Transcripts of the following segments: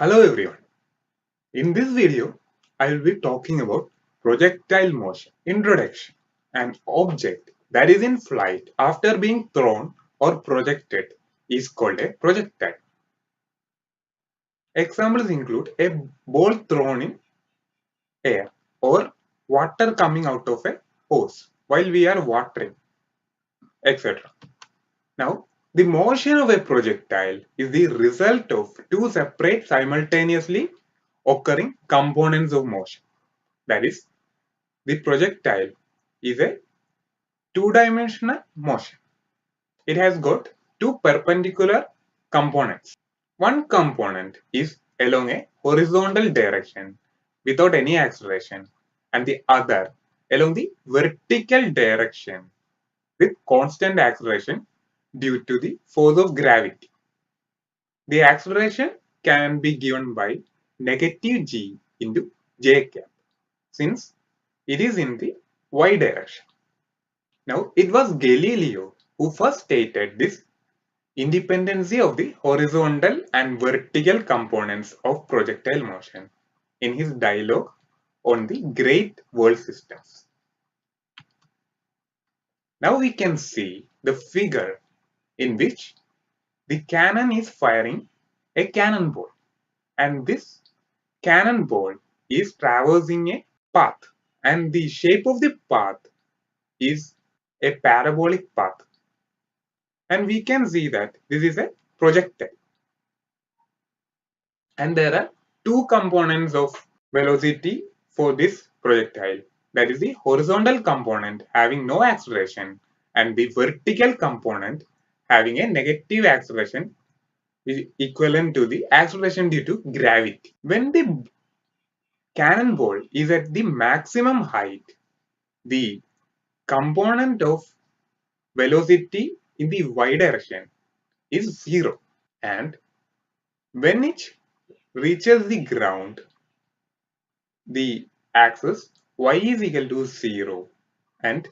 Hello everyone. In this video, I will be talking about projectile motion. Introduction. An object that is in flight after being thrown or projected is called a projectile. Examples include a ball thrown in air or water coming out of a hose while we are watering, etc. Now, the motion of a projectile is the result of two separate simultaneously occurring components of motion. That is, the projectile is a two-dimensional motion. It has got two perpendicular components. One component is along a horizontal direction without any acceleration, and the other along the vertical direction with constant acceleration due to the force of gravity. The acceleration can be given by negative g into j cap, since it is in the y direction. Now, it was Galileo who first stated this independency of the horizontal and vertical components of projectile motion in his dialogue on the great world systems. Now we can see the figure in which the cannon is firing a cannonball, and this cannonball is traversing a path, and the shape of the path is a parabolic path, and we can see that this is a projectile. And there are two components of velocity for this projectile. That is the horizontal component having no acceleration and the vertical component having a negative acceleration equivalent to the acceleration due to gravity. When the cannonball is at the maximum height, the component of velocity in the y direction is 0, and when it reaches the ground, the axis y is equal to 0 and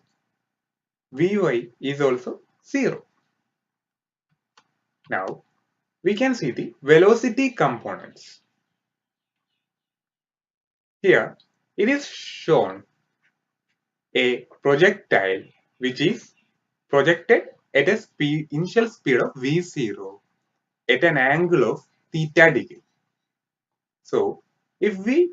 Vy is also 0. Now we can see the velocity components. Here it is shown a projectile which is projected at a initial speed of v0 at an angle of theta degree. So if we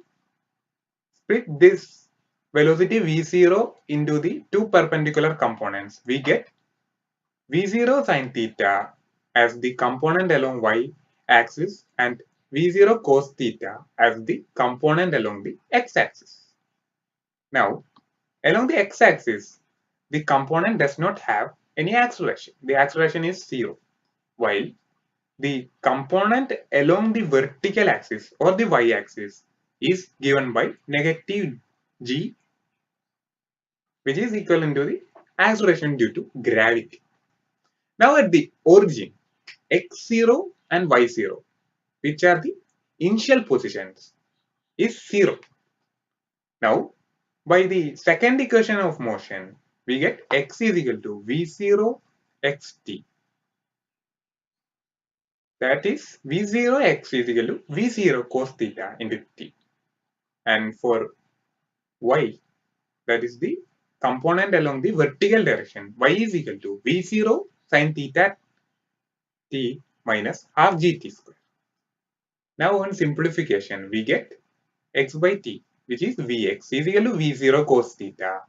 split this velocity v0 into the two perpendicular components, we get v0 sin theta as the component along y axis and v0 cos theta as the component along the x axis. Now, along the x axis, the component does not have any acceleration. The acceleration is 0, while the component along the vertical axis or the y axis is given by negative g, which is equivalent to the acceleration due to gravity. Now at the origin, x0 and y0, which are the initial positions, is 0. Now by the second equation of motion, we get x is equal to v0 xt. That is v0 x is equal to v0 cos theta into t. And for y, that is the component along the vertical direction, y is equal to v0 sin theta t minus half gt square. Now on simplification, we get x by t, which is vx is equal to v0 cos theta,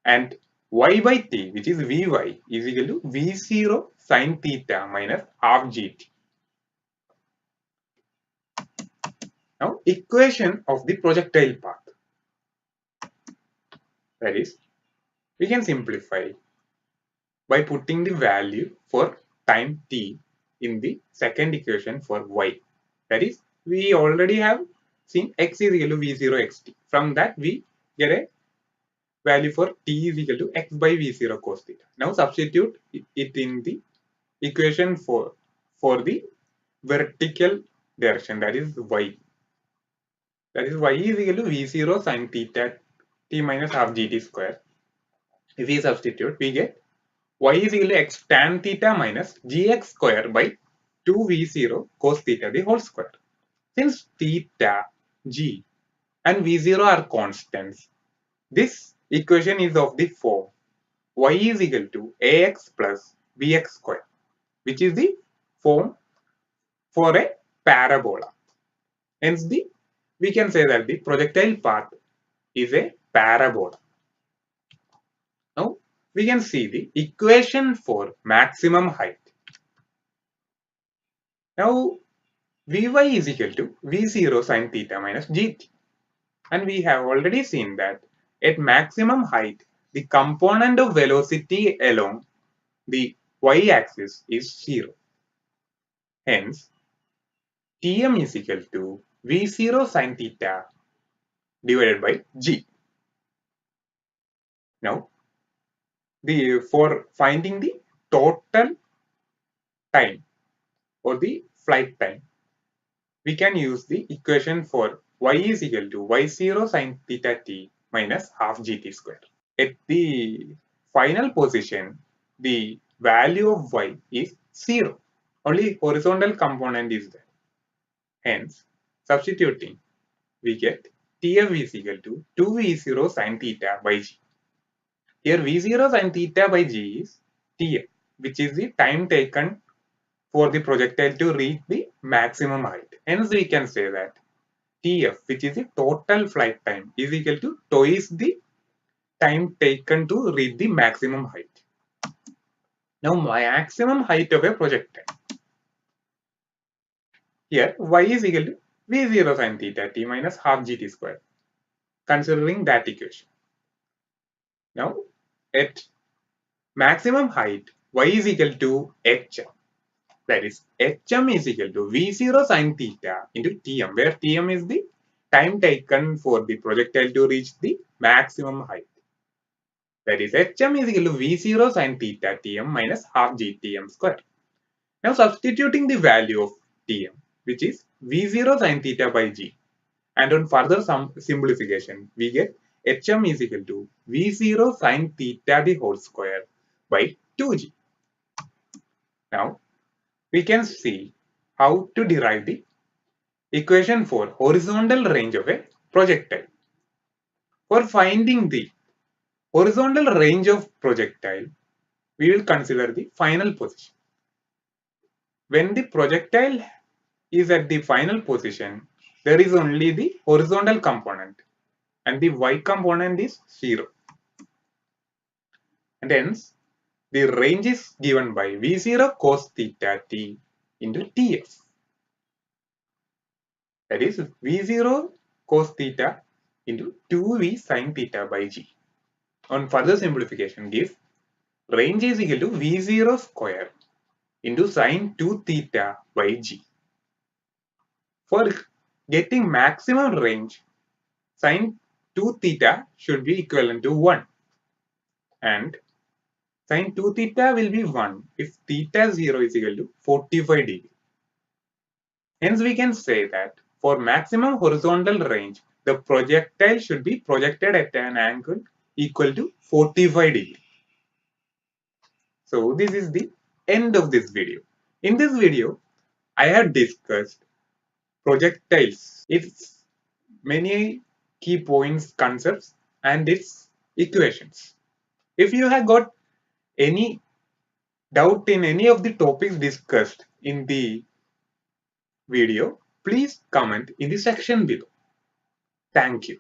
and y by t, which is vy is equal to v0 sin theta minus half gt. Now equation of the projectile path. That is, we can simplify by putting the value for time t in the second equation for y. That is, we already have seen x is equal to v0 xt. From that we get a value for t is equal to x by v0 cos theta. Now substitute it in the equation for the vertical direction, that is y. That is y is equal to v0 sin theta t minus half gt square. If we substitute, we get y is equal to x tan theta minus gx square by 2v0 cos theta the whole square. Since theta, g and v0 are constants, this equation is of the form y is equal to ax plus bx square, which is the form for a parabola. Hence, we can say that the projectile path is a parabola. Now, we can see the equation for maximum height. Now, Vy is equal to V0 sin theta minus gt. And we have already seen that at maximum height, the component of velocity along the y-axis is 0. Hence, Tm is equal to V0 sin theta divided by g. Now, for finding the total time or the flight time, we can use the equation for y is equal to y0 sin theta t minus half gt square. At the final position, the value of y is 0. Only horizontal component is there. Hence, substituting, we get Tf is equal to 2v0 sin theta by g. Here v0 sin theta by g is Tf, which is the time taken for the projectile to reach the maximum height. Hence, we can say that Tf, which is the total flight time, is equal to twice the time taken to reach the maximum height. Now, maximum height of a projectile. Here, y is equal to v0 sin theta t minus half gt square, considering that equation. Now, at maximum height, y is equal to hm. That is, hm is equal to v0 sin theta into tm, where tm is the time taken for the projectile to reach the maximum height. That is, hm is equal to v0 sin theta tm minus half gtm square. Now, substituting the value of tm, which is v0 sin theta by g, and on further simplification, we get hm is equal to v0 sin theta the whole square by 2g. Now, we can see how to derive the equation for horizontal range of a projectile. For finding the horizontal range of projectile, we will consider the final position. When the projectile is at the final position, there is only the horizontal component and the y component is 0. And hence, the range is given by V0 cos theta t into Tf. That is V0 cos theta into 2V sin theta by g. On further simplification, gives range is equal to V0 square into sin 2 theta by g. For getting maximum range, sin 2 theta should be equivalent to 1. And sin 2 theta will be 1 if theta 0 is equal to 45 degree. Hence, we can say that for maximum horizontal range, the projectile should be projected at an angle equal to 45 degree. So, this is the end of this video. In this video, I have discussed projectiles, its many key points, concepts, and its equations. If you have got any doubt in any of the topics discussed in the video, please comment in the section below. Thank you.